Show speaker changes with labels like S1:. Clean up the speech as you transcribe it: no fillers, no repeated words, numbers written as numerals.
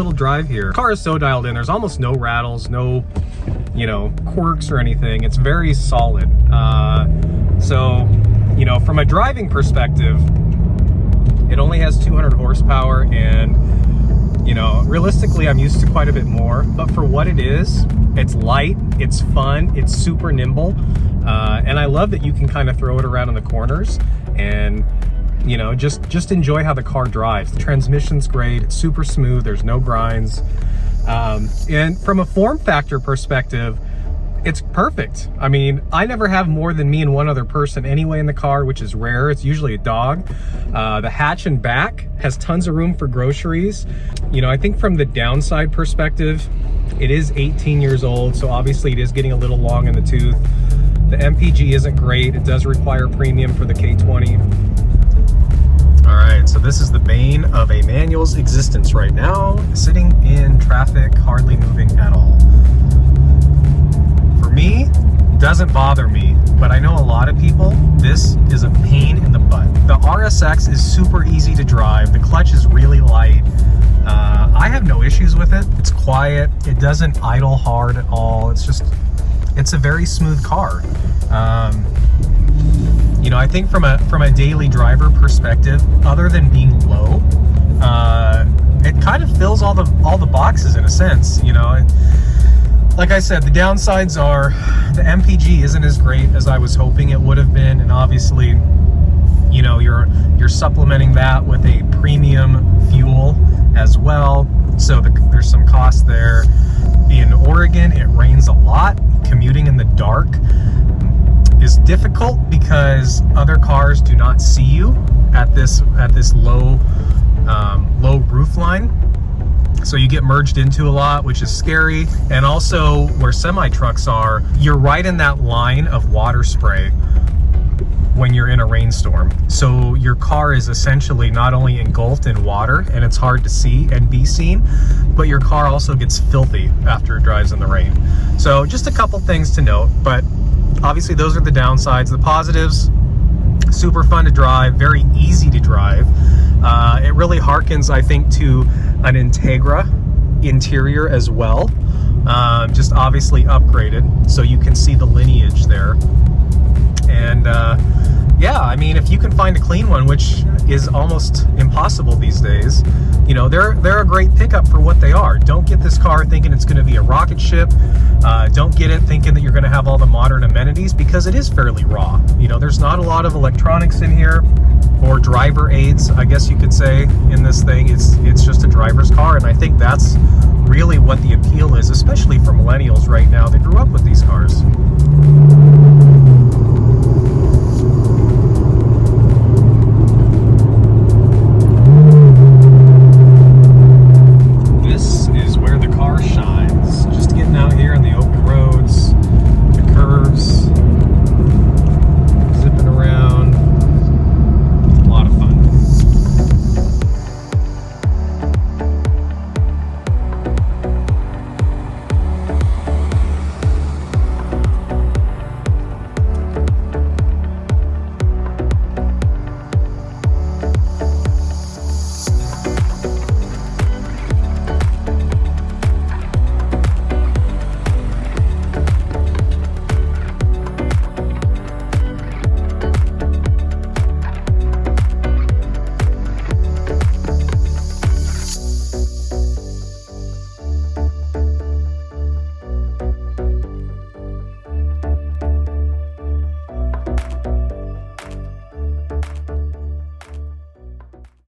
S1: little drive here. The car is so dialed in. There's almost no rattles, no, you know, quirks or anything. It's very solid. So, you know, from a driving perspective, it only has 200 horsepower, and, you know, realistically, I'm used to quite a bit more. But for what it is, it's light, it's fun, it's super nimble, and I love that you can kind of throw it around in the corners and, you know, just enjoy how the car drives. The transmission's great, it's super smooth, there's no grinds. And from a form factor perspective, it's perfect. I mean, I never have more than me and one other person anyway in the car, which is rare. It's usually a dog. The hatch and back has tons of room for groceries. You know, I think from the downside perspective, it is 18 years old, so obviously it is getting a little long in the tooth. The MPG isn't great. It does require premium for the K20. All right, so this is the bane of a manual's existence right now, sitting in traffic, hardly moving at all. For me, doesn't bother me, but I know a lot of people, this is a pain in the butt. The RSX is super easy to drive. The clutch is really light. I have no issues with it. It's quiet. It doesn't idle hard at all. It's a very smooth car. You know, I think from a daily driver perspective, other than being low, it kind of fills all the boxes in a sense. You know, like I said, the downsides are the MPG isn't as great as I was hoping it would have been, and obviously, you know, you're supplementing that with a premium fuel as well, so there's some cost there. In Oregon, it rains a lot. Commuting in the dark is difficult because other cars do not see you at this low roof line. So you get merged into a lot, which is scary. And also where semi trucks are, you're right in that line of water spray when you're in a rainstorm. So your car is essentially not only engulfed in water and it's hard to see and be seen, but your car also gets filthy after it drives in the rain. So just a couple things to note, but obviously those are the downsides. The positives, super fun to drive, very easy to drive. It really harkens, I think, to an Integra interior as well, just obviously upgraded, so you can see the lineage there. And yeah, I mean, if you can find a clean one, which is almost impossible these days, you know, they're a great pickup for what they are. Don't get this car thinking it's going to be a rocket ship. Don't get it thinking that you're going to have all the modern amenities, because it is fairly raw. You know, there's not a lot of electronics in here, or driver aids, I guess you could say, in this thing. It's just a driver's car, and I think that's really what the appeal is, especially for millennials right now that grew up with these cars.